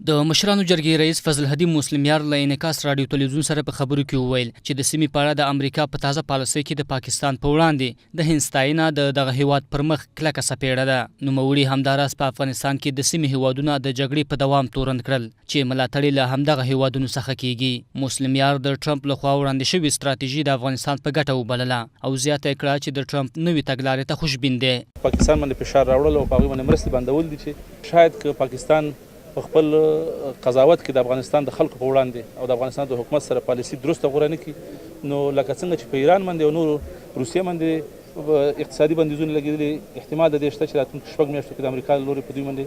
د مشرانو جرګې رئیس فضل هدی مسلمیار له انعکاس رادیو تلویزیون سره په خبرو کې وویل چې د سیمې په اړه د امریکا په تازه پالیسۍ کې د پاکستان په وړاندې د هند ستاینه د دغه هیواد پر مخ کلکه څپېړه ده. نوموړي همداراز په افغانستان کې د سیمې هیوادونه د جګړې په دوام تورن کړل چې ملاتړ له همدغه هیوادونو څخه کیږي. مسلمیار د ټرمپ لخوا وړاندې شوې ستراتیژي د افغانستان په ګټه وبلله او زیاته کړه چې د ټرمپ نوې تګلارې ته خوشبین دی. پاکستان باندې فشار راوړل او په هغوی باندې مرستې بندول دي چې شاید که پاکستان په خپل قضاوت کې د افغانستان د خلکو په وړاندې او د افغانستان د حکومت سره پالیسي درسته غوره نه کړي، نو لکه څنګه چې په ایران باندې او نور روسیې باندې اقتصادي بندیزونه لګېدلي، احتمال د دې شته چې راتلونکي 6 میاشتو کې د امریکا له لورې په دوی باندې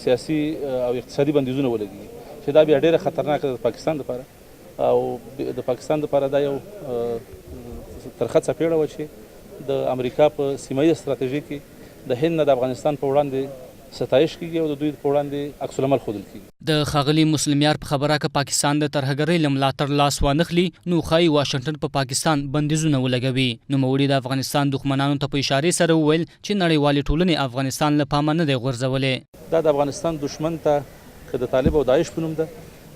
سیاسي او اقتصادي بندیزونه ولګېږي چې دا بیا ډېره خطرناکه ده د پاکستان لپاره. او د پاکستان لپاره دا یو ترخه څپېړه وه چې د امریکا په سیمه ییزه ستراتیژۍ کې د هند نه د افغانستان په وړاندې ستایش کیږي او د دوی په وړاندې عکس العمل ښودل کیږي. د ښاغلي مسلمیار په خبره که پاکستان د ترهګرۍ له ملاتړ لاس وانخلي نو ښایي واشنګټن په پاکستان بندیزونه ولګوي. نوموړي د افغانستان دښمنانو ته په اشارې سره وویل چې نړیوالې ټولنې افغانستان له پامه نه دی غورځولی. دا د افغانستان دښمن ته که د طالب او داعش په نوم ده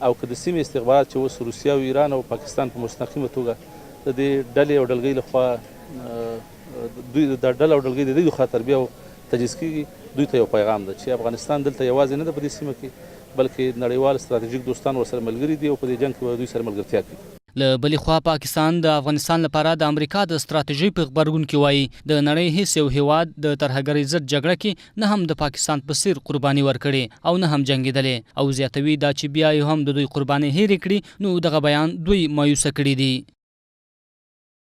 او که د سیمې استخبارات چې اوس روسیه او ایران او پاکستان په مستقیمه توګه د دې ډلې او ډلګۍ لخوا دوی د ډله او ډلګۍ د دوی لخوا تربیه او تجهیز کیږي، دوی ته یو پیغام ده چې افغانستان دلته یوازې نه ده په دې سیمه کې، بلکې نړیوال ستراتیژیک دوستان ورسره ملګري دي او په دې جنګ کې به دوی سره ملګرتیا کوي. له بلې خوا پاکستان د افغانستان لپاره د امریکا د ستراتیژۍ په غبرګون کې وایي د نړۍ هیڅ یو هیواد د ترهګرۍ ضد جګړه کې نه هم د پاکستان په څیر قرباني ورکړې او نه هم جنګېدلې، او زیاتوي دا چې بیا یې هم د دوی قربانۍ هېرې کړي نو دغه بیان دوی مایوسه کړي دي.